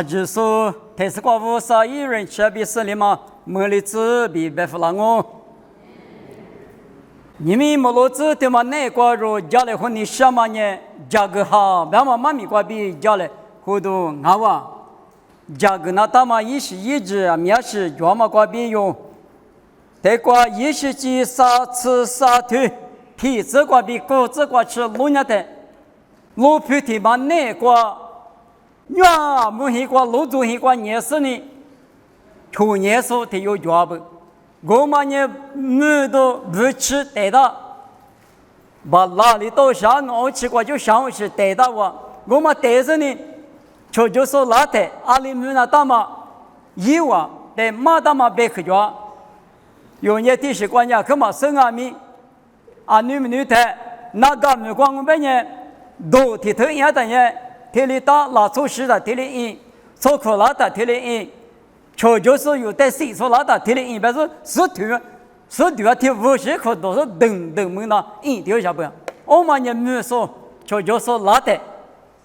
就是说，特斯瓜夫撒一人吃比斯里嘛，莫里子比白弗朗哦。你们莫罗子对嘛那瓜肉家里和你什么呢？价格好，别嘛妈咪瓜比家里糊涂俺哇，价格那大嘛一时一直面是脚嘛瓜比用，这瓜一时几三次三腿，皮子瓜比骨子瓜吃路伢的，路皮的嘛那瓜。呀，木黑瓜、露珠黑瓜，年是呢，去年说他有脚不？我们呢，木都不吃带的，把哪里都上我吃过就上去带的我们带着呢，就说那带阿里木那大嘛，一万带马大嘛别去脚，有些地是关键，可嘛生阿米，啊女的，那个木光我们呢，都提头一样的呢。铁里大拉出时的铁里硬，出口拉的铁里硬，就是有带水出拉的铁里硬，但是石头铁50克都是等门那硬掉下不？我们也没说，就是拉的，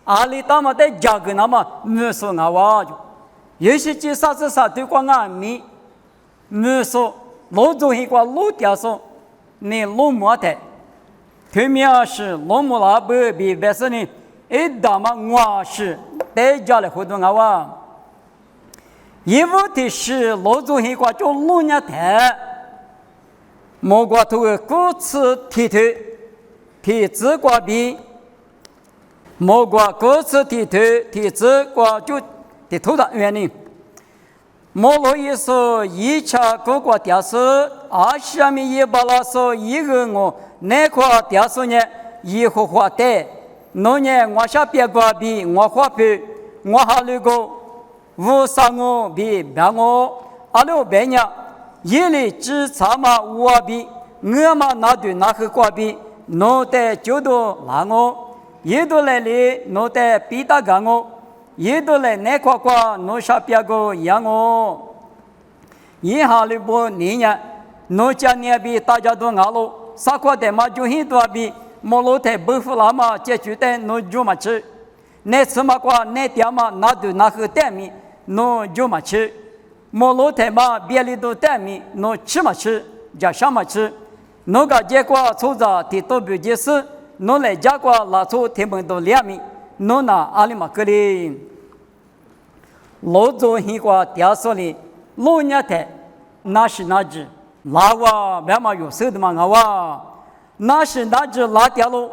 阿里大嘛的价格那么没说俺娃就，有些几啥子啥对光俺米，没说老中一个老掉说，你老么的，对面是老么那不比白是呢？一大嘛，我是在家里活动啊哇，一屋的是老祖一个叫老娘台，莫瓜头骨刺剃头，剃子瓜皮，莫瓜骨刺剃头，剃子瓜就剃头的原理。莫罗一说一查各个调数，下面一把拉说一个我那块调数呢，一和花带。农业我下别个比我花费，我还那个五三我比别我阿六别人，一里只差嘛我比我嘛那对那个瓜比，侬得就多拿我，一多来里侬得比大干我，一多来那瓜瓜侬下别个养我，一下里不你呢，侬家呢比大家都拿了，啥瓜的嘛就很多比。莫罗台不服了嘛，解决的侬就嘛吃，那吃嘛瓜那点嘛那都那个蛋米，侬就嘛吃，莫罗台嘛别里头蛋米，侬吃嘛吃，加上嘛吃，侬个结果出着的都不解释，侬来结果拿出他们都两米，侬拿阿里嘛个哩，老早一个调说哩，老年台那是那只，那哇别嘛有手的嘛我哇。那是那只拉掉了，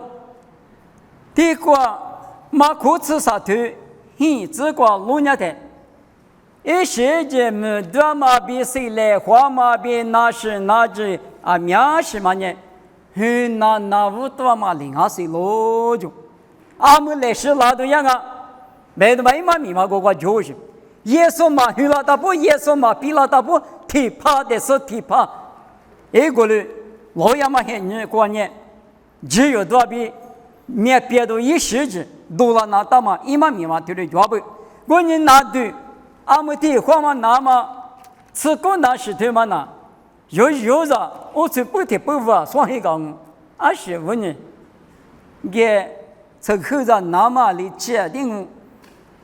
第一个马裤子上头，这个路伢的，一些节目多嘛比谁来花嘛比那是那只啊面是嘛呢？那无多嘛02岁了就，俺们来是拉都样啊，没得嘛一嘛密码个就是，耶稣嘛去了他不耶稣嘛比了他不提怕的是提怕，一个人。老样嘛很你过年，只有多比面别的一时之，多了那大嘛一嘛米嘛对的脚不，过年那对，俺们的话嘛那嘛，吃过那是对嘛那，有着我去不提不服算一个，是问你，给吃口着那嘛里吃定，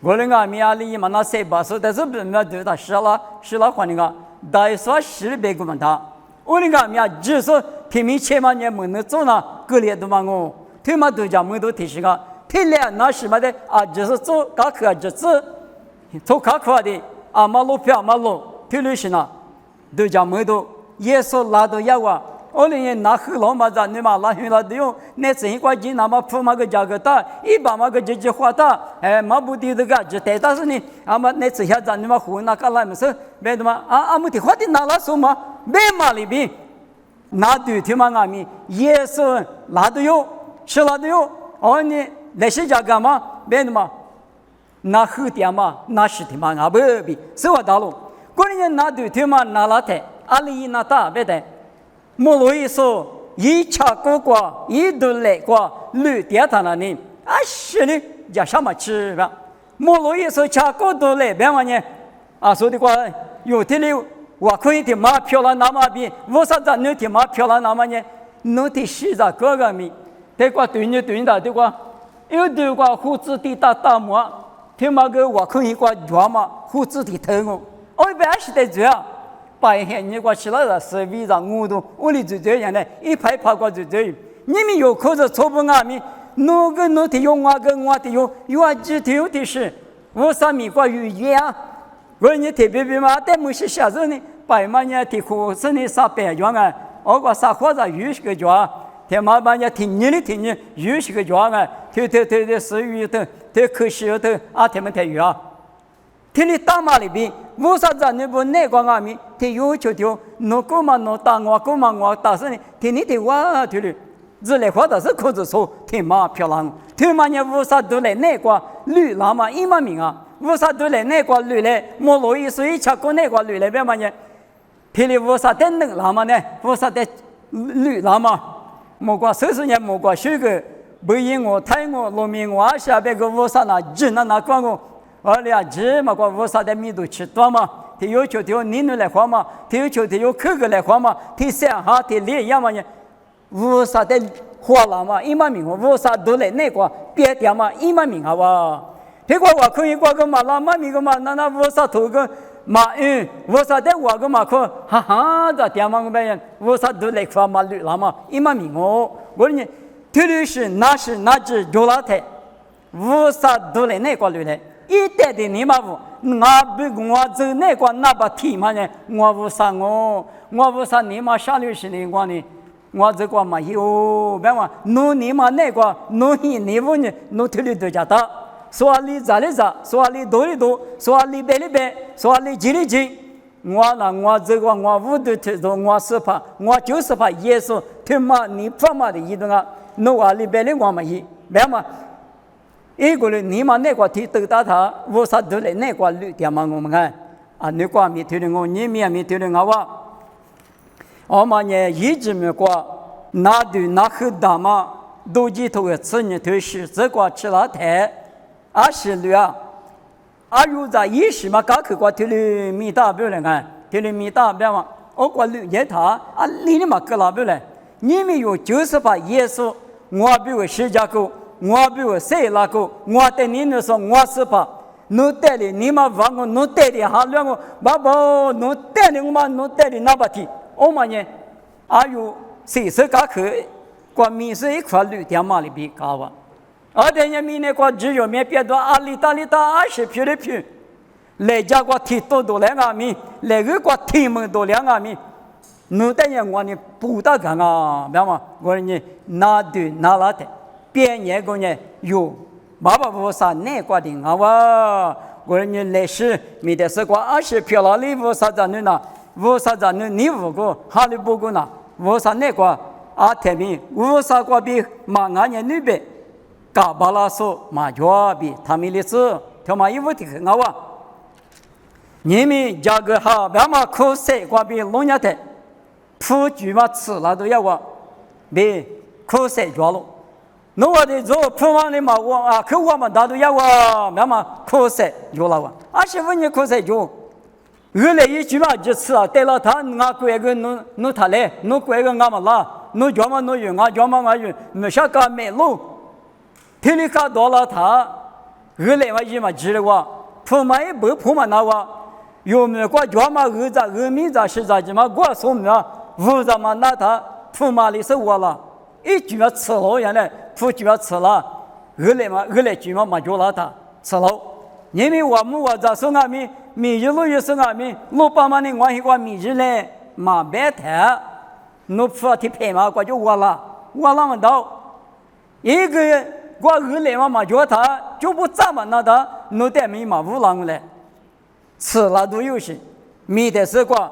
我那个面里嘛那谁把说但是不没对他死了换那个，大说10倍个嘛他。我那个面只是天明前嘛年没能做那隔离的嘛我，他嘛都讲没都提示个，他俩那什么的只是做高考只是做高考的马路票马路，他律师呢，都讲没都耶稣拉到要啊，我那人拿后老嘛子你嘛拉去了都用，那这一块钱那么付嘛个价格大，100嘛个这花大，嘛不的这个只带但是呢，嘛那这下子你嘛胡那个来么事，别的嘛没的花的拿了什么？没嘛里边，那对他妈阿弥，耶稣那都有，是那都有。你那些家干嘛？别的嘛，那后点嘛，那是他妈阿不比，是我大路。过年那对他妈那拉台，阿里那大别的，莫罗伊说一查过过，一都来过，绿点他那里，是的，叫什么吃吧？莫罗伊说查过都来，别嘛呢？说的话有的了。我可以的马漂亮那么比，我啥子你的马漂亮那么呢？你的西藏各个米，这个对你的，这个有的个胡子的大模，听嘛个我可以挂脚嘛，胡子的头我，我一般是得这样，白天你挂起来了，是为啥我都我的就这样的，一排排挂就这样，你们有口子错不俺们，那个那的有我跟我的有啊几条的是，我上面挂语言啊，我你特别别嘛，但没是下手呢，白嘛呢的苦是呢啥白状啊，我挂啥花子鱼是个脚。天马把人家听你的听你，有些个叫啊，头是鱼头，头口舌头啊，他们太鱼啊。听你打马里边，为啥子你不那个阿米？他要求条，侬干嘛侬打我，干嘛我打死你？听你的话对了，这类话都是可以说，天马漂亮。天马人为啥都来那个绿喇嘛一毛名啊？为啥都来那个绿来？莫罗伊所以吃过那个绿来别嘛呢？听你为啥在那喇嘛呢？为啥在绿喇嘛？莫怪30年，莫怪修个不因我太我农民我下边个为啥那急那管我，而俩急嘛怪为啥在密度吃多嘛？他要求他你来花嘛？他要求他有口个来花嘛？他想哈他脸样嘛呢？为啥在花了嘛？一毛名我为啥都来那个别点嘛？一毛名好吧？这个我可以挂个嘛那毛名个嘛那为啥头个？马为啥在我个马可哈哈的点嘛个别人为啥都来夸马绿了嘛？一毛名我呢，特律是那只做了台，为啥都来那个绿来？一代的你嘛不，我走那个那把题嘛呢？我为啥你嘛下律师呢？我这个嘛有，别嘛，你嘛那个你问呢？特律都家的。说你咋的咋，说你多的多，说你白的白，说你急的急。我这个我无的这种我是怕，我就是怕耶稣他妈你他妈的一顿啊，那我你白的我嘛一，白嘛。一个人你嘛那个提都打他，我啥都来那个绿点嘛我们看啊，那个没听的我，你没听的我哇。我们呢一直没过，那对那很大嘛，都记头个吃你头是这个吃了台。是绿啊，有在一时嘛，刚去过提了米大不来看，提了米大不嘛，我过绿也他你嘛个老不来，你们有就是把耶稣，我比我十家狗，我比我谁那个，我对你们说我是怕，侬带的你嘛忘我，侬带的哈两个，爸爸侬带的我嘛，侬带的那把提，我嘛呢，有谁是刚去，过米是一块绿点嘛里边搞啊。等人民那个只有面别多里大20票的票，来家个提多两个米，来个提门多两个米，侬等人我呢不大干啊，明白吗？我呢拿对拿拉的，别人个呢有，爸爸我啥那个的啊哇，我呢来是没得是个20票了，你我啥子呢？我啥子呢？你五个哈里不个呢？我啥那个太平，我啥个比马俺人那边。嘎巴拉索马脚比他们的事，他们一问题很好啊。你们家个好，别嘛可塞瓜比农家的，普局嘛吃了都要我，别可塞着了。那我的做普完的嘛我可我们大都要我，别嘛可塞着了我。25年可塞着，原来一句嘛就吃了，带了他俺贵个侬他来，侬贵个俺们啦，侬叫嘛侬用，俺叫嘛俺用，没啥个没路。听你看到了他，后来嘛一嘛记了我，铺嘛也不铺嘛那我，有没有过叫嘛二米咋是咋的嘛？我说没有，五咋嘛那他铺嘛里是我了，一句嘛吃了原来铺句嘛吃了，后来句嘛叫了他吃了，因为我们我咋说俺们米日路也是俺们老爸妈的我一个米日嘞嘛白谈，侬铺的配嘛我就我了么到一个。我后来嘛叫他就不咋么那他弄点米嘛乌浪来，吃了都有些，没得事过，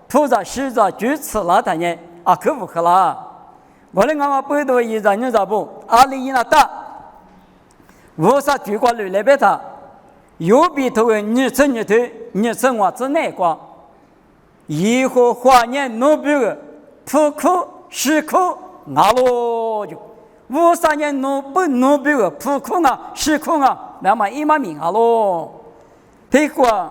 铺着洗着就吃了他呢可不可了？我的俺们不多一张你咋不？里一那大，我啥举过来别他，右边头你吃我吃那个，以后华年弄别个，铺口洗口拿了就。53年弄别个铺空啊、洗空啊，那么一毛名啊喽。这个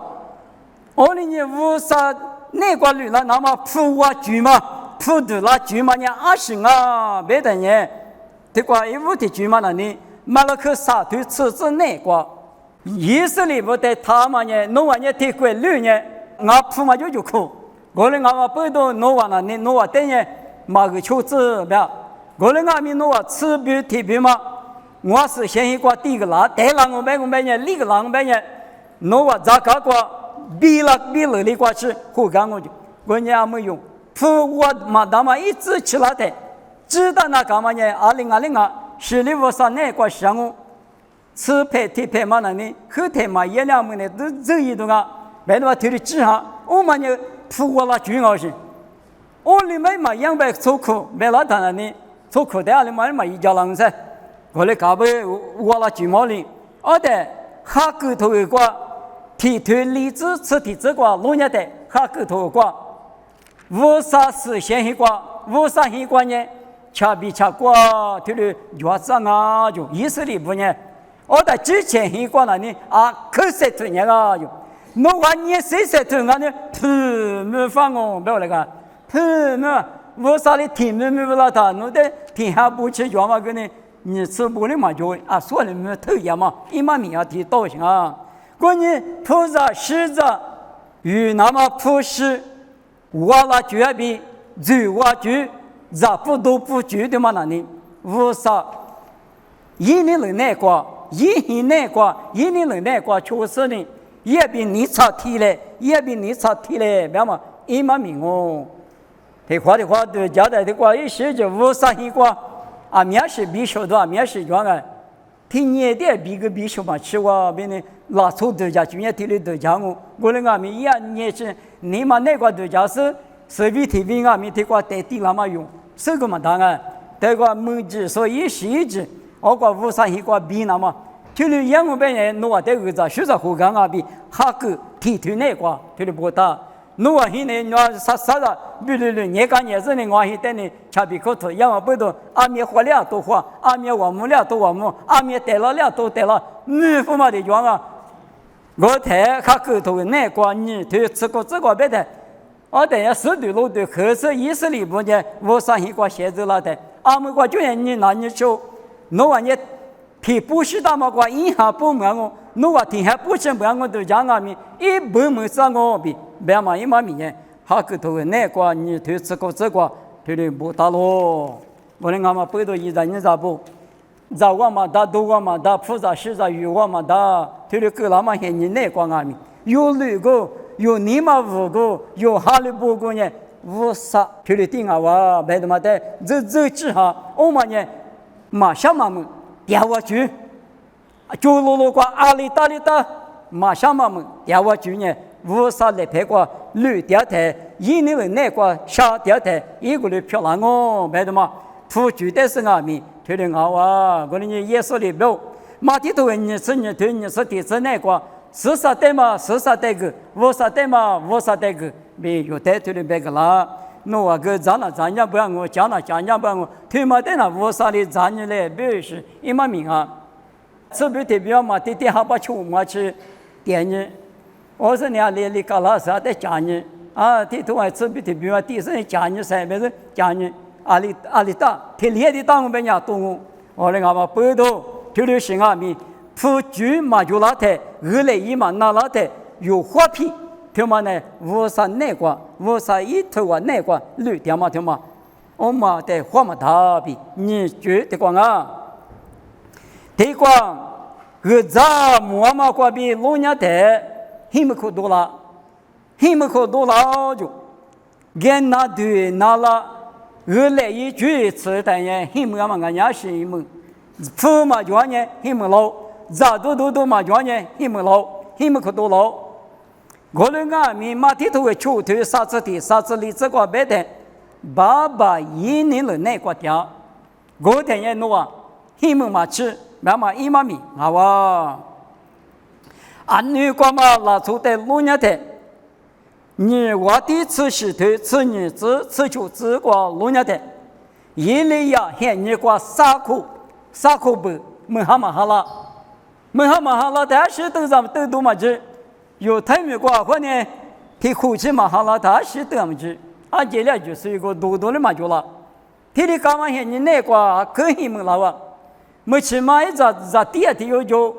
20年53那个绿了，那么铺啊局嘛，铺的了局嘛呢20啊，别的呢。这个一屋的局嘛那里，马拉克沙头车子那个，以色列不得他们呢，诺瓦呢提过六年，我铺嘛就哭，我们我不都诺瓦呢，你诺瓦等呢，马个秋子不要，我们我们诺瓦吃比提比嘛，我是先一个第一个啦，带狼我们呢，立个狼我们呢，诺瓦咋个个比了的过去，后干我就，我呢没用，铺我嘛他妈一直起来的，知道那干嘛呢？2020啊，是里我上那个项目。吃配提配嘛那呢，后台嘛一两门呢都走一段啊，别的话推的几下，我们呢铺过了最高兴，我里面嘛200出口，别了当然呢出口的里面嘛一家人噻，我来搞不我了几毛零，我的哈狗头一个，提推荔枝吃提这个农业的哈狗头一个，无啥事先一个，无啥一个呢，恰比恰过推的药厂啊，就以色列不呢。我在之前一个呢，可是对人啊哟，那玩意谁对人呢？没放我，不要那个，没，我啥的天没不拉他，我的天下不吃药嘛，跟你吃不了嘛就说了没头也嘛，一码米提多行啊，关键菩萨狮子与那么普世，我那绝比最我绝，咋不都不绝的嘛那里，无啥，一年的那个。一年那个确实呢，也比你差提嘞，别嘛，一码命哦。这话对交代的话，一些就无啥一个面试必须的，面试状啊，听年的必须嘛，吃我别呢拉出对家去年提的对家我那俺们一年是你嘛那个对家是比提比俺们提过代替那么用，这个嘛当然，这个门子所以细致。我个无啥一个比那么，就是养我本人，我这个子，学着胡干啊比，哈个提推那个，就是不大。我现在我啥的，比如年干年子呢，我现在呢，差别可多，养我不多，阿面活了多活，阿面我们了多我们，阿面得了多得了，你不嘛的讲啊，我太哈个头那个你推这个别的，我等下是对路对，可是以色列不呢，我上一个写着了的，阿们个就让你拿你说。我话你提不是大么个银行不忙我，我话提还不是不忙我都讲俺们一不没上我比，别嘛一码米呢，哈个头那个你推这个推的不大咯，我的俺们背到一张你咋不？咋我嘛大都我嘛大，菩萨是咋有我嘛大，推的够那么些你那个俺们有六个，有你嘛5个，有哈里不个呢，无啥推的顶啊哇，别的嘛的，这之下我们呢。马上嘛们调我去，就路过阿里达，马上嘛们调我去呢，无啥来拍过绿调台，一年的那个小调台，一个人漂亮哦，别的嘛，出去的是俺们，推的好啊，我们也说的不，马蹄头你是你推你是第是那个，40代嘛40代个，50代嘛50代个，没有代推的别个啦。我个咱家不让我讲了，讲不让我推嘛的那我啥的咱家来必是一码命啊！这不代表嘛，天还把球嘛去点你，我说你干了啥在讲你啊？这头还这不代表第是讲你噻，别是讲你阿里大，天烈的当我们家动我的俺们北头就流行啊米，普局嘛就那台，201嘛那台有花皮。听嘛呢？无啥那个，无啥一头啊那个绿点嘛听嘛，我嘛在花嘛大比，你觉得讲啊？得讲，咱嘛过比老年代，很可多了就，跟那对那了，201句词的人，很嘛俺家是一门，普嘛叫呢，很嘛老，咱都嘛叫呢，很嘛老，很可多老。我们俺们马蹄头的球头啥子里这个白的，8一年的那个掉，我等人弄啊，他们嘛吃，妈妈一码米，好哇。你干嘛拿出的路年的？你我的吃石头，吃你吃球这个路年的，一类呀，喊你个3口不，没哈嘛哈了，但是都嘛吃。有太没过或呢，他口气嘛好了，他是得么子，这俩就是一个多的嘛就了。他的干嘛些你那个可以么了哇？没起码一咋第二天有就，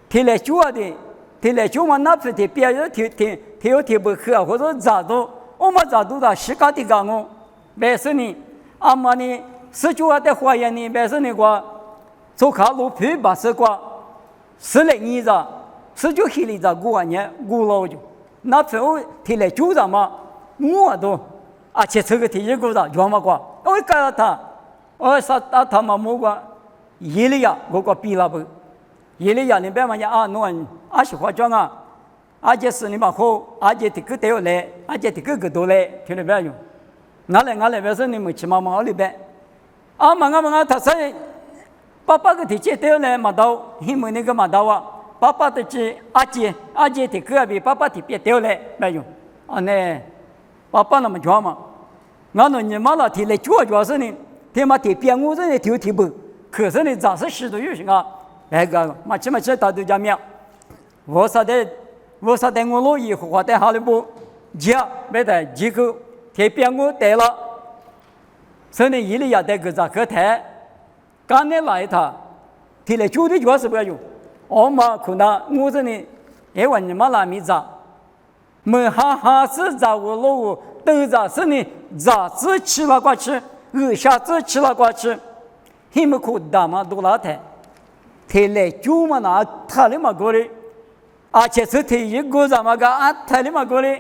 提来酒啊的，提来酒嘛，哪怕提别人提不喝，或者咋都，我们咋都的西嘎的干哦，白是呢，阿妈呢，19啊的花园呢，白是呢个，做卡路皮把是个，10年子，19黑里子5年5老就，那时候提来酒啥嘛，我都，而且这个提一个啥，要么个，我干了他，我说他嘛么个，一里呀，我个比了不。一里亚你别问啊，侬啊是化妆啊，而且是你把好，而且这个都要来，而且这个都来，听得别用。俺来别说你们起码忙里边，啊忙啊，他说爸爸个提起都要来马刀，你们那个马刀啊，爸爸的提阿姐这个比爸爸提别都要来别用，啊呢，爸爸那么讲嘛，俺侬你妈老提来主要是呢，他妈提别我这里提不，可是呢咋是许多有些啊。那个嘛，起码大都讲明，我说的我老以后话的好了不，家没得几个，贴边我得了，所以一里要得个咋个台，刚才来他，提来酒的主要是不要用，我嘛可能我这里，因为你们那米咋，没哈是咋我老都咋是呢，咋子吃了过去，下子吃了过去，你们可大嘛多老太。提来酒嘛那他里嘛过来，而且是提一个咱们个他里嘛过来，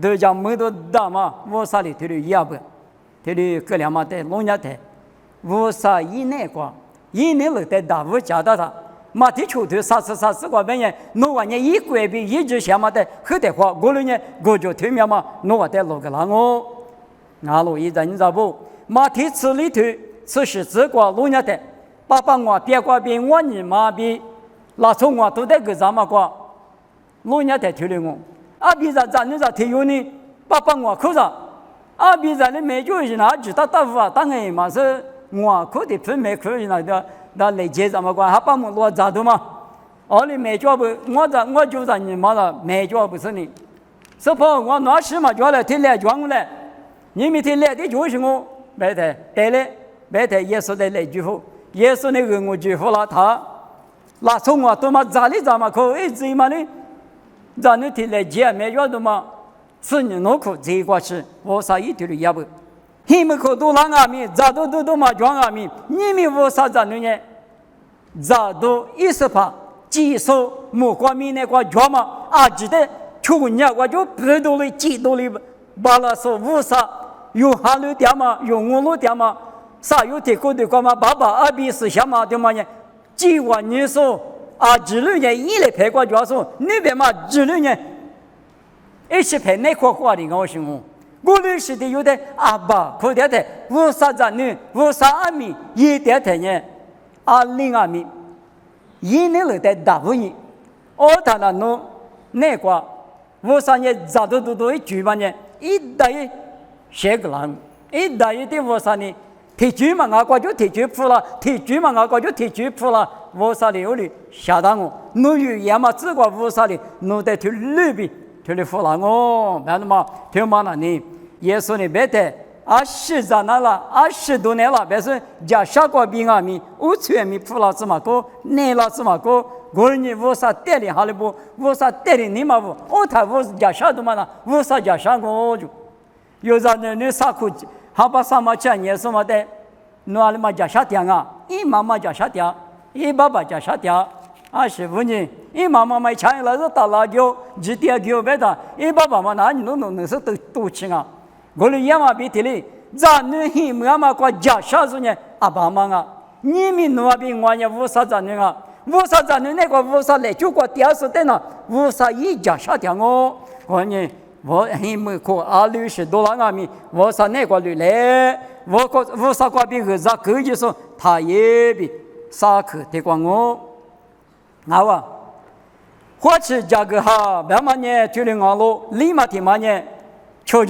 都讲没多大嘛，我啥里提的一不，提的各两嘛的农家的，我啥一年过，一年了的大屋家的他，马蹄球头啥个半年，弄完年一个月比一直下嘛的，后的话过了年我就推面嘛，弄完的弄个啷个，俺路一阵你知不？马蹄吃里头吃是这个农家的。爸爸我别过比我你妈比，那时候我都在个咱们过，老人家在听的我，啊比咱你咋听有呢？爸爸我口上，啊比咱的没就是哪知道大夫啊，当然嘛是我口的分没口是那来接咱们过，还把我落咋的嘛？哦你没叫不？我就在你妈了，没叫不是你，是不？我那时嘛叫来听来讲我来，你们听来的就是我，没得对嘞，没得也说的来句话。耶稣那个我就服了他，那从我都嘛咋里咋嘛可一直嘛呢，咱那天来接没要的嘛，是你脑壳这一块去，我啥一点都也不，你们可都让俺们咋都嘛讲俺们，你们我啥咋弄呢？咋都18%，技术木瓜米那个讲嘛，啊记得去年我就不多了几多了，把那说无啥有哈路点嘛，有我路点嘛。啥有提过的干嘛？爸爸二比4下嘛的嘛呢？几万年说啊，16年一来拍过就说那边嘛16年一起拍那块花的高兴哦。我认识的有的阿爸可点的，我啥子呢？我啥阿米一点的呢？20阿米，一年了的大不一，我他那弄那块，我啥呢？咋都一举嘛呢？一代写个人，一代的我啥呢？提举嘛，我过就提举服了；提举嘛，我过就提举服了。我啥的有的吓到我，侬有也嘛，只管我啥的，侬得提绿笔，提的服了我，没得嘛，提嘛那呢？耶稣呢别得，20多年了，20多年了，别是家下过兵啊米，我全米服了怎么个，你了怎么个？我呢我啥带领哈利不？我啥带领你嘛不？我他我家下的嘛呢？我啥家下我就，有啥呢？你啥苦？好把什么钱也什么的，那里嘛家下掉啊，一妈妈家下掉，一爸爸家下掉，25年，一妈妈买钱来是打辣椒，几点给别的，一爸爸嘛那你弄是都吃啊，我的爷妈比提哩，咱女孩妈妈过家下子呢，阿爸妈啊，你们那边我也无啥子呢啊，无啥子呢那个无啥来就过第二次的呢，无啥一家下掉我呢。我还没可20多了阿米，我啥那个来，我啥个比个啥个就说他也比啥个的光我，啊，或者价格哈，别嘛呢，就连俺路立马的嘛呢，求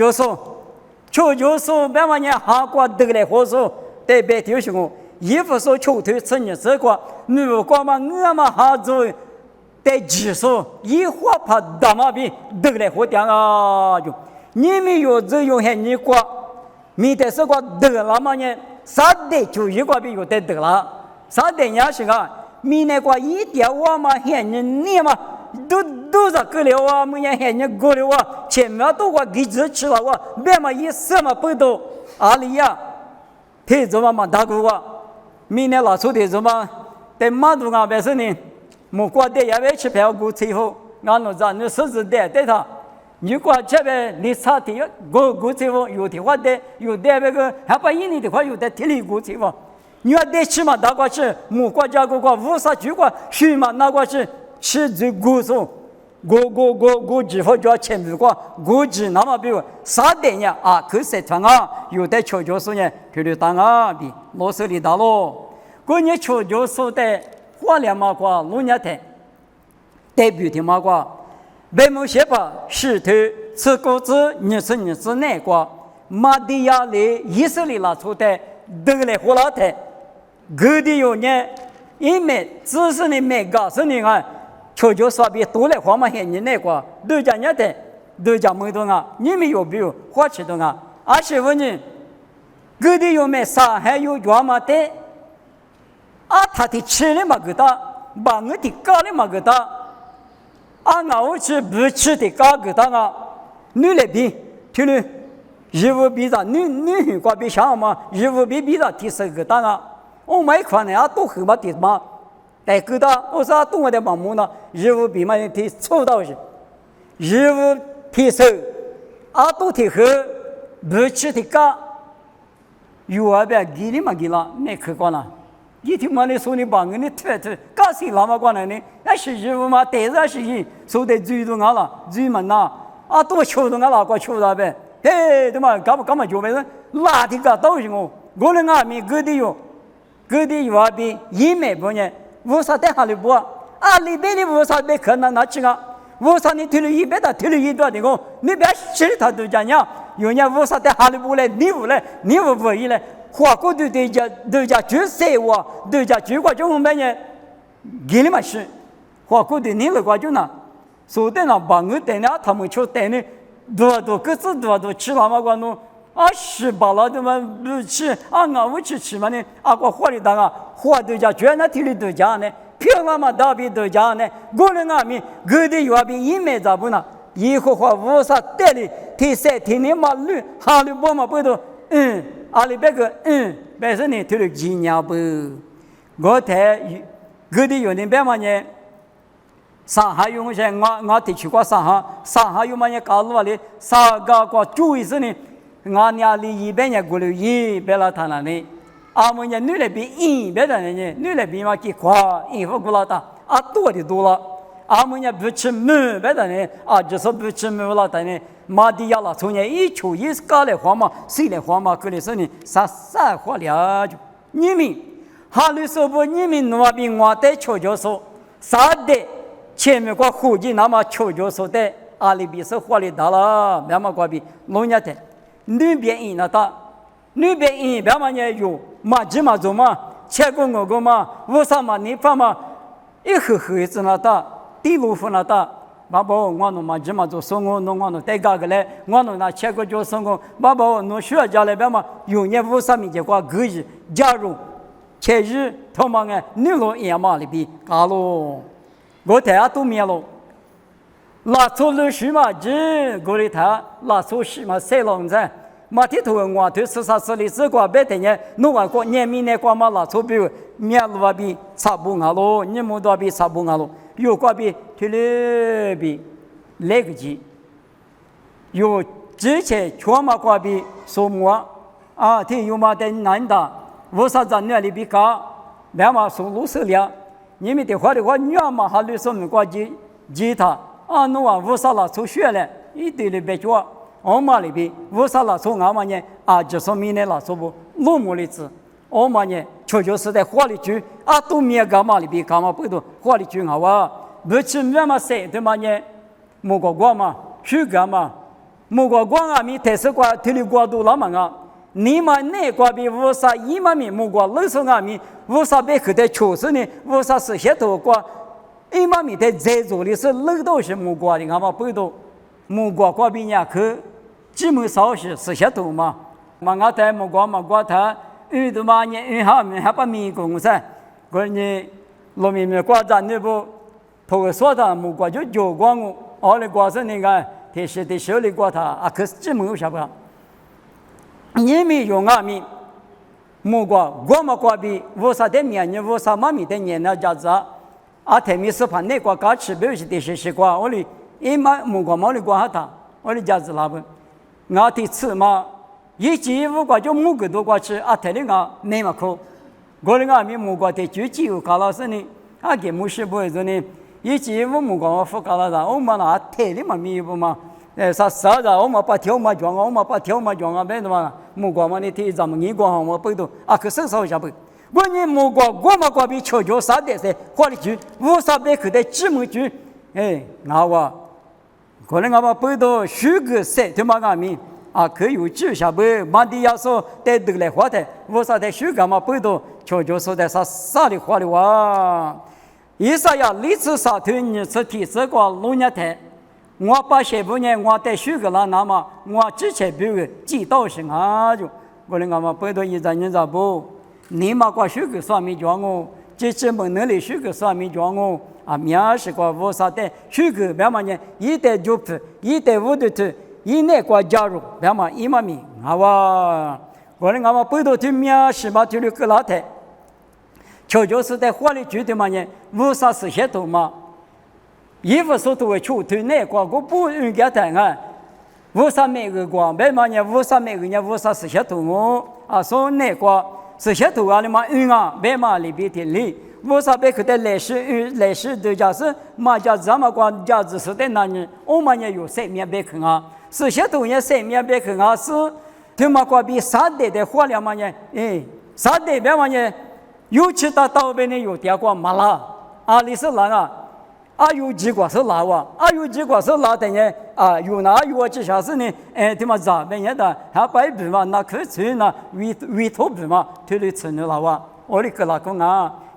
说别嘛呢，哈过得来活说，对别就是我，衣服说求头吃你这个，如果嘛我嘛哈做。在技术一花怕大毛病得来活点啊！就你们有这有些你过，没得这个得了嘛呢？啥的就一个比有得了，啥的也是个，明年过一点我嘛喊人念嘛，都是个了啊，没人喊人过了啊，前面都我给支持了啊，别嘛一什么不都阿里呀，他怎么打过啊？明年拿出的怎么？在马路上边是呢，木瓜的也别去票过最后，俺那咱那狮子的对他。如果这边你差的过最后有的话的有的那个还把一年的话有的体力过最后，你要得吃嘛，拿过去木瓜加过无啥去过，水嘛拿过去吃最过数，过之后就要钱不过，过之那么比如啥的呀啊，可是团啊，有的求救说呢，就得当啊比老师里打咯。过年求救说的花莲嘛瓜龙年的，代表的嘛瓜。白木写吧，石头吃果子，你是那个马地亚里以色列拿出的，得来胡拉的，各地有呢，因为只是你没告诉你啊，求救说比多来花嘛些你那个，都讲你的，都讲没多啊，你们有没有花吃的啊？而且问你，各地有没上海有专门的，啊，他的吃的嘛个大，把我的搞的嘛个大。我去不吃的嘎个当啊，女来比，听了，日务比啥女瓜比啥嘛，日务比啥提升个当啊，我没看呢，都很嘛的嘛，但个当，我说动我的盲目呢，日务比嘛提抽到是，日务提升，都提和不吃的嘎，有啊别给你嘛给了，没客观了。一天嘛，你说你帮人，你推，干谁那么过来呢？那是日务嘛，但是是一说的最多俺了，最门呐，多求到俺哪个求到呗？嘿，他妈干嘛就没人拉的个都是我那俺们各地有啊比一没不呢？为啥在哈里不里边的为啥没可能拿去啊？为啥你推了一百的推了一多的你别吃他都讲呀，有人为啥在哈里不来？你不来，你不一来？花过的对家就谁我对家就过就我们呢，给你们是花过的你那个就呢，说的那帮我带呢，他们就带呢，多各自多吃那么个弄18了的嘛不吃我吃嘛呢我花里当花对家全那体里对家呢，票嘛大比对家呢，我那俺们各地有比一没咋不呢，以后花无啥带的，提赛提你嘛绿哈里波嘛不都阿里别个本身呢，他的纪念不，我台各地有人别嘛呢，上海有些我提去过上海有嘛呢搞了哩，上个注意是呢，我家里一百年过了一百了他那里，们呢女来比一百的人呢，女来比嘛几块，一户过了大，多的多了。们呢不吃米别的呢，就是不吃米了的呢。马地亚了，从年一求一搞来花嘛，谁来花嘛？可能是呢，啥花了就你们，哈律说不，你们那边我在求教说，啥的前面个户籍那么求教说的，阿里比是花里大了，别嘛过比农家的，那边一那大，那边一别嘛呢有马吉嘛做嘛，切过我个嘛，为啥嘛你发嘛，一盒子那大，地路夫那大。爸爸，我弄嘛，这么做送我弄我弄带家个来，我弄那切个就送我。爸爸，弄需要家来边嘛，有年无啥米结果可以加入，切日他妈个你老爷嘛里边搞咯，我台都灭了，拉错了什么子？我里台拉错什么塞龙子？马蹄头我头14里只管别的呢，弄完过年明年过嘛拉错表，灭了比差不多咯，你们多比差不多咯。有个比特别比那个级，有之前全马挂比说么他有嘛在难的，为啥在那里比高？别嘛说路手了，你们的话女儿嘛还绿说没挂吉他弄完为啥了出血了？一堆的别叫，嘛里边为啥了出嘛呢？就说明年了说不落寞的字。嘛呢，求就是在花里去都没干嘛里边干嘛不都花里去好啊？不吃面嘛谁对嘛呢？木瓜瓜嘛，去干嘛？木瓜瓜米特色瓜体力瓜多了嘛你们那瓜比为啥一嘛米木瓜老说米为啥别去的确实呢？为啥是些头瓜？一嘛米的在做的是老都是木瓜的，嘛不都木瓜瓜比人去，基本上是些头嘛。我在木瓜它。的嘛呢，还把米公噻，我呢，农民们挂在那不，头个说他木瓜就脚光我，我的瓜是那个，他是的手里瓜他啊，可是这没有啥不？你们用啊米，木瓜我们瓜比我啥的面呢？我啥妈咪的年那家子啊，他们是怕那瓜嘎吃，不是的是瓜，我的一买木瓜毛的瓜哈他，我的家子那不，我的吃嘛，一季五瓜就木个多瓜吃，他的我没嘛苦。我的米木瓜的就只有搞老师呢，给木是不会说呢，一季五木瓜我不搞了啥，我们那台里嘛米不嘛，啥子我们把条嘛装我们把条嘛装别的嘛，木瓜嘛你提咱们眼光我不懂，可是少下不，我你木瓜我们瓜比悄悄啥的噻，花的去500克的芝麻去，我可能我们不懂虚个噻，对嘛米。可有记下不？满地要说带得来花的，我啥的修干嘛不多，悄悄说的啥的花的哇！一啥呀？历次啥头你是提这个农业台，我把下半年我带修个了，那么我之前比如几道是就，我的我们不多一张人咋不？你嘛过修个啥没讲我？这门那里修个啥没讲我？面是个我啥的修个别嘛呢？一代就不，一代五的头。一年过加入，别嘛一嘛米，我的不多对面是嘛对了个老太，悄悄是在花里住的嘛呢，50-40些头嘛，衣服说都会出对那个我不应该谈50每个光，别嘛呢50每个呢50-40些头我说那个40些头你嘛别嘛里边的里。50克的来时的家是马家这么光家子是在哪里？我们也有300克40头也300克是他们瓜比3代的货量嘛呢？3代别嘛呢？有其他岛边呢有点瓜麻辣，里是哪有几瓜是辣哇？有几瓜是辣的呢？有哪有这下是呢？他们这边的还白皮嘛？那可吃呢？胃头皮嘛？推里吃呢辣哇？我的个老公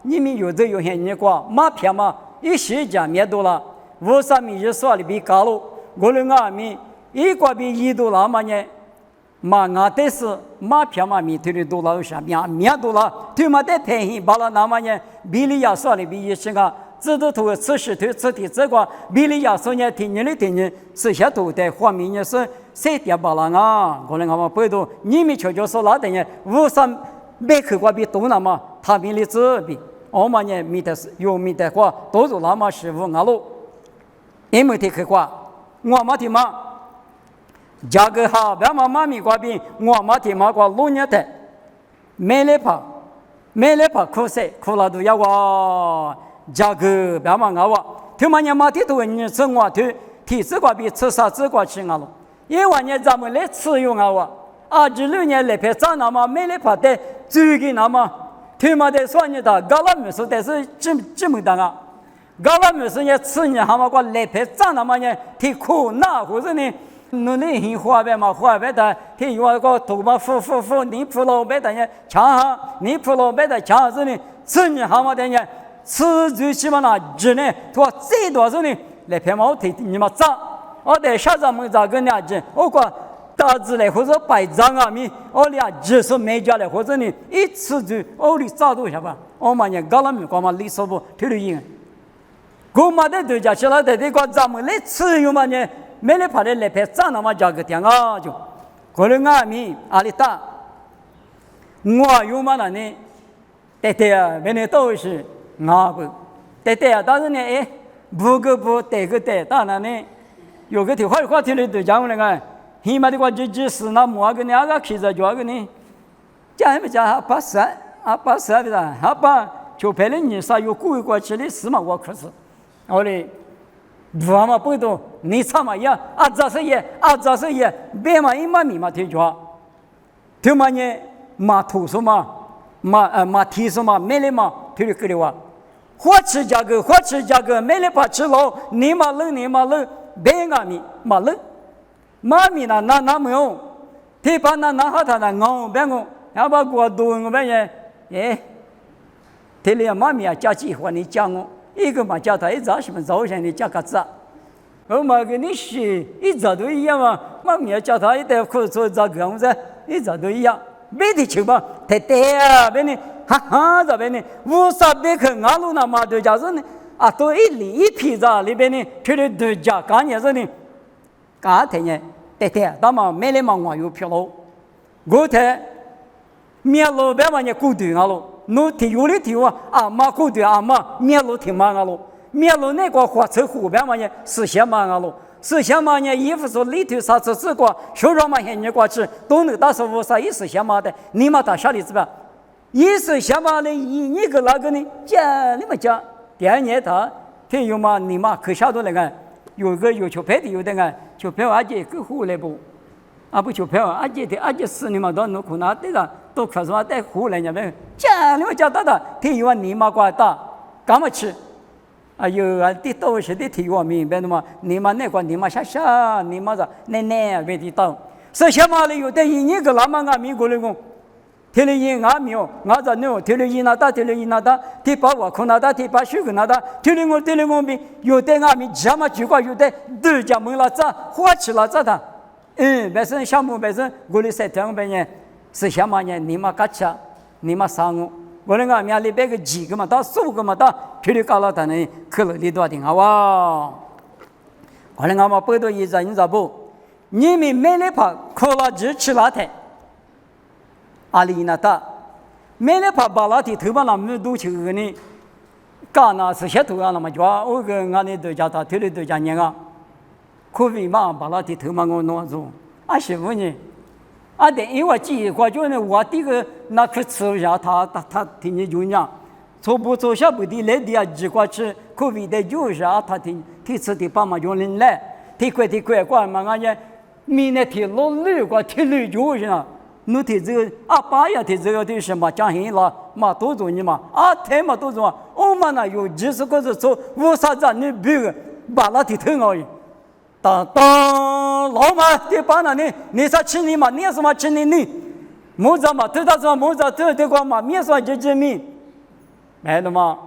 你们有的有些人瓜马片嘛，一时间面多了，50米就说的比高了，我的米一瓜比1多了嘛呢？马但是马片嘛米推的多了有啥面多了，对嘛得便宜罢了那么呢？比例也说的比一些这都头吃石头吃的这个比例也说呢，听你吃下头的画面呢是3点罢了可能我们不多，你们悄悄说那等呢50每克瓜比多了嘛，他比例这比。我们呢，有米的话，都是那么15路，因为这个话，我们的嘛，价格好，别嘛妈咪瓜比，我们的嘛瓜农业的，买来怕苦涩，苦了都要哇，价格别嘛他们呢嘛的都你吃我的，提子瓜比吃啥子瓜吃了，因为呢咱们来吃用26年来拍涨那么买来怕的，最近那么。他们在说你的，搞了没事，但是这么大搞了没事呢？吃你还嘛个来拍涨那么呢？挺苦那或者呢？努力很花呗嘛，花呗的，他有个头嘛付，你付老百的呢，强你付老百的强是呢？吃你还嘛的呢？吃最起码那只呢，他最多是呢来拍嘛，我提你嘛涨，我在下咱们咋个呢？我讲。大致来或者白账我俩就是没家来或者呢一次就里早都下吧，我们也搞了没搞嘛历史不推了赢，我们的对家起来的这个咱们来吃用嘛呢，没来怕的来拍涨那么价格点就，可能里大，我有嘛呢？对别人都是不，对但是呢不对，当然呢有个话题的对讲那个。起码的话，就是那么个那个，其实就个呢，讲不把啥的，还把就拍了你啥有过去的事嘛，我可是，我的，不嘛不懂，你唱嘛也这是也，别嘛一嘛米嘛提着，他嘛呢嘛图什么，嘛提什么，没了嘛推了个的话，花吃价格，没了怕吃老，你嘛冷，别米嘛冷。妈咪那没有，他把那好他别要把过多我他连妈咪加计划你讲一个嘛叫他一早什么早上你加个子，我嘛跟你说一早都一样嘛，妈咪叫他一点可做这个样子，一早都一样，没得球嘛，太别你哈哈这边呢无啥别看俺路那嘛对家是呢啊都一里一批子里边呢去的对家干也是呢干天呢对对那么没来嘛我有票喽我天面路别嘛呢固定啊喽侬提有的提我啊妈固定啊妈面路挺忙啊喽面路那个火车后边嘛呢是些忙啊喽是些嘛呢衣服说里头啥子这个手上嘛现你过去都能打说无啥意思些嘛的你嘛打下里子吧意思些嘛的一个那个呢讲你们讲第二年他他有嘛你嘛可下头那个有个有球拍的有的个球拍而且更好来不啊不球拍而且的而且是你嘛到侬可拿对个都可说带好来呢呗讲你们讲到的他有你嘛挂大干嘛去啊有啊的都是的体我明白的嘛你嘛那个你嘛下下你嘛的奶奶为的到是些嘛的有的一个那么啊美国人讲天里因阿苗，阿在牛，天里因那大，天里因那大，天把我看那大，天把水看那大，天里我比有的阿米什么结果有的都讲没了咋，花起了咋的，本身项目本身我的3天本年是什么呢？你嘛干吃，你嘛上我，我那个面里边个几个嘛，到4个嘛，到天里搞了他呢，可了里多点好哇，我那个嘛不多一阵你咋不？你们没来怕，可了就吃了台。阿里那达，没来怕巴拉提头把那么多去个呢，干那是些头啊那么就我个俺那都叫他头里都叫人啊，可为嘛巴拉提头嘛我弄住，啊媳妇呢，啊等因为记过就呢我这个那去吃下他听你就讲，做不做下不的来的啊几过去，可为的就是啊他听吃的爸妈用人来，提快过嘛俺家明天提老绿过提绿就是啊。侬提这个啊，爸呀，提这个的什么讲行了嘛，多做你嘛啊，太嘛多做，我们呢有20个是做无啥子你别个把那提头而已。当老嘛的把那你啥吃你嘛，你什么吃你，没啥嘛，对他说没啥，对光嘛，没啥就米，没了嘛，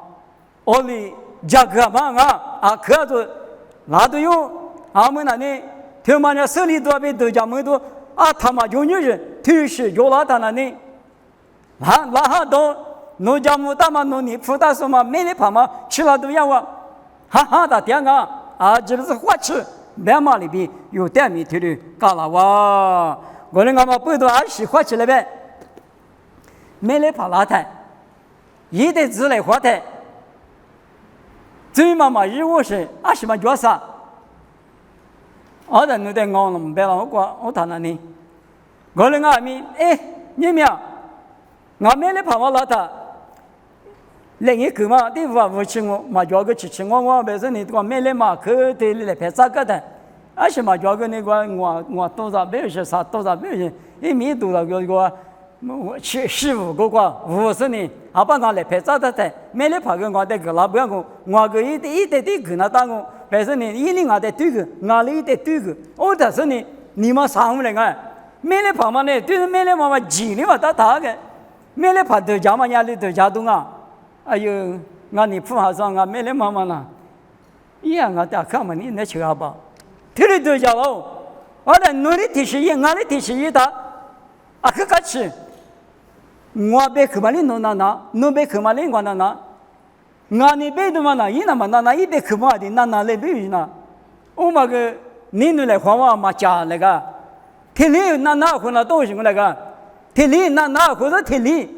我哩价格嘛啊，可是那都有，俺们那里他们那手里多边都讲没多。啊，他妈有女人，推是有老大那呢，啊，那哈都，农家木大嘛，农你负担什么？没得怕嘛，吃了都要我，哈哈的点啊，这不是花吃，白马里边有点米推的，搞了哇，我那个嘛不多20花起来呗，没得怕拉台，一得自来花台，最妈妈如果是20嘛角色。我在那点熬了，没了。我谈那里，我那个米，你们，我没来怕我老大，另一个嘛，对我吃我，嘛叫个吃我本身你我没来嘛，可得来拍啥个的，而且嘛叫个那个我多少没有些啥，多少没有些，一米多少个我去15个50呢，还把我来拍啥的，没来怕个我得个老不要我个一得个那当我。但是呢，一年我得对个，我里得对个，我但是呢，你们上不来个，没来跑嘛呢，对没来嘛几里嘛打个，没来跑都家嘛家里都家东啊，哎呦，我你铺好上啊，没来嘛呢，一样我打看嘛你那去好吧，这里都家喽，我的努力提示一，我的提示一打，啊可干吃，我别去嘛你弄那，弄别去嘛你管那。我那边的嘛那，伊那嘛那一边去嘛的那来边那，我嘛个你来花嘛嘛家那个，天里那回那东西我那个，天里那回那天里，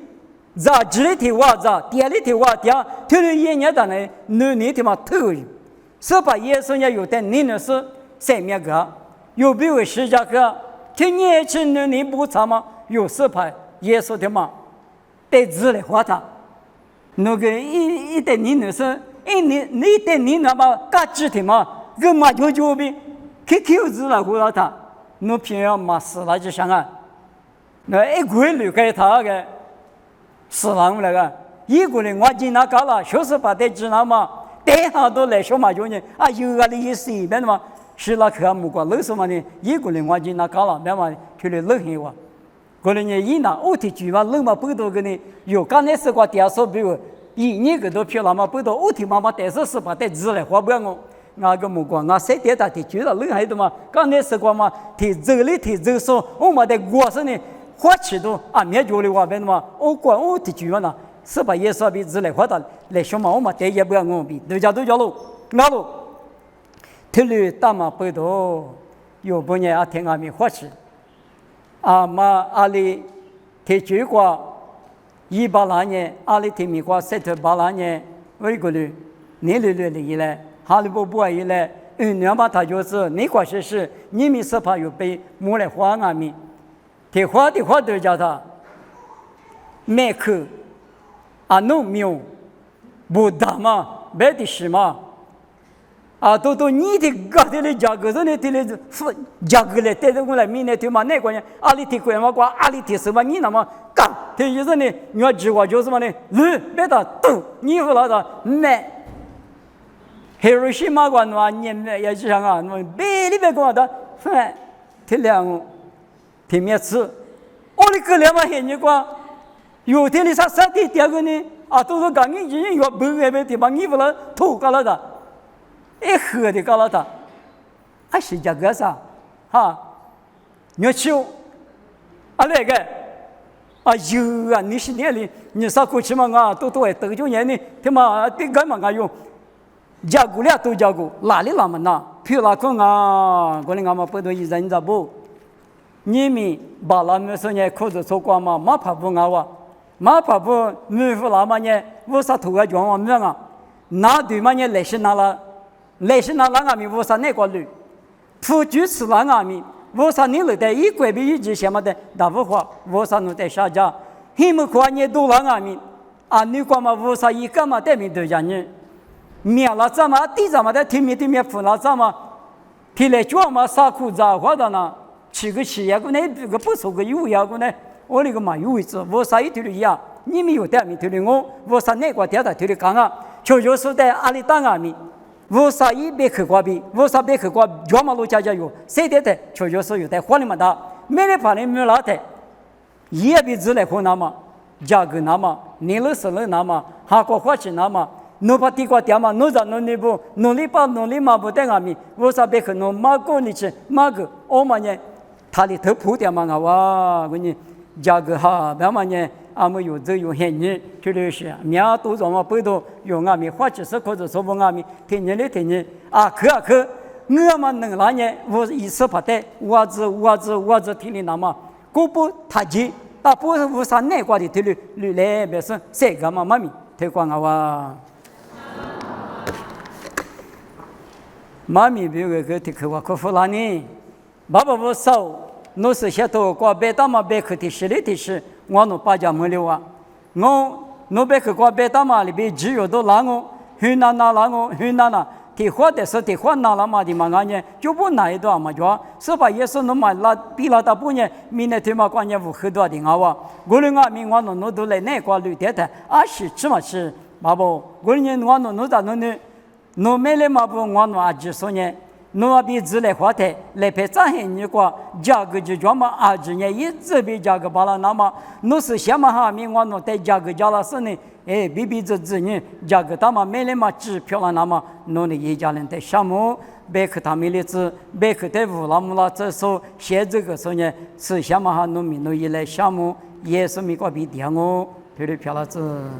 咋几里天哇咋，第二里天哇第二，天里一年的呢，你他妈头，是把耶稣也有的你那是3面个，有别为10家个，天年轻人你不查吗？有4排耶稣的嘛，得字来花他。那个一代你那是，你代你那么嘎吱的嘛，个嘛就比，QQ 字了过了他，那偏要嘛死了就想啊，那一个人给他个死了那个，一个人我进那搞了，就是把他知道嘛，带好多来说嘛就呢，啊有个的意思一般的嘛，是那可没过，老什么呢？一个人我进那搞了，那么就来冷黑我。可能呢，伊那我的句嘛，冷嘛不多个呢，有刚才是个第二手比如，你个都漂亮嘛不多，我的妈妈但是把带字来花不了我个目光，我谁带他的句了冷还多嘛，刚才是个嘛，提走里提走说，我嘛在我是呢，花起多啊，面脚的话变的嘛，我管我的句嘛呢，是把耶稣比之类话的来说嘛，我们得也不要我比，大家都叫路，那路，铁路大马北头有半年啊，听阿弥话是，啊嘛阿里铁酒瓜180年，阿里铁米瓜780年，为个哩，你以来，哈利波波以来。2把他就是你过去是你们是怕有被摸来花阿弥，提花的话都叫他麦克啊农苗不大嘛，别的是嘛啊都你的搞的嘞价格是你的嘞价格嘞，带着过来明年对嘛那个人阿里提贵嘛瓜阿里提什么你那么干，这就是呢你要计划就是嘛呢，别的都你不老的买。Hiroshima 关话你也是想啊，别里边讲的，天亮天灭吃，我的个两万黑你讲，有天的啥的第二个呢？啊，都是讲你人要不那边地方，你不能偷搞了的，喝的搞了的，还是这个啥？哈，你求啊那个啊有啊，你是那里你啥过去嘛啊，都会得就年呢，他妈的干嘛用？加古俩都加古，哪里那么难？譬如那个啊，我们俺们不都一人着不？你们把那么说呢，裤子穿光嘛，马怕不俺哇，马怕不女夫那么呢，我啥头个讲我们啊，那对嘛呢？来是那俺们我啥那个路，不就是那俺们，我啥你了的，一块比一直什么的，大不话，我啥弄在啥家，他们夸你都那俺们，啊，你干嘛我啥一干嘛对面对着你？面了怎么地怎么的天面付了怎么天来叫嘛啥苦咋活的呢？吃个吃呀个那个不说个有呀个呢？我那个嘛有位置，我啥一头的呀？你们有点面头的我啥那个点的头的讲啊？就是在阿里当阿米，我啥一别去过比，我啥别去过叫嘛路家有，谁的的？就是有在花里面的，没得怕的没老的，也比自来湖那么，价格那么，你了是了那么，韩国花钱那么。侬把地瓜掉嘛，侬在侬那不，侬里把侬里嘛不带阿米，我啥别去侬马过你去马个，我嘛呢，他里头铺掉嘛啊哇，我呢价格哈，别嘛呢，俺们有这有很人，就是苗多少嘛不多，有阿米花70或者说不阿米，天天啊去，我嘛能那呢，我一次不带，我子天里那么，过不他急，大不是我啥内瓜的天里来别说谁个嘛妈咪推广啊哇。妈咪比如个提克瓦克弗拉尼，爸爸我少，侬是些多过别大嘛别去提实力提示，我侬把家没留啊，侬别去过别大嘛里边只有都拉我，云南提花的是提花拿了嘛的嘛俺呢，就不拿一段嘛就，是把也是侬嘛拉比拉大半年，明年他妈关键无很多的啊哇，我们俺们我侬都来那块旅店的，啊是起码是，爸爸，我呢我侬咋侬呢？侬买来嘛不我侬阿姐说呢，侬阿比自来花台来拍张黑你个价格就叫嘛阿姐呢一直比价格巴拉那么，侬是什么哈咪我侬带价格加了是呢？比这呢价格他妈买来嘛支票了那么，侬的一家人在项目，别去他们的子，别去在乌拉木拉这说写这个说呢是什么哈农民侬一来项目也是美国比点哦，对的票了子。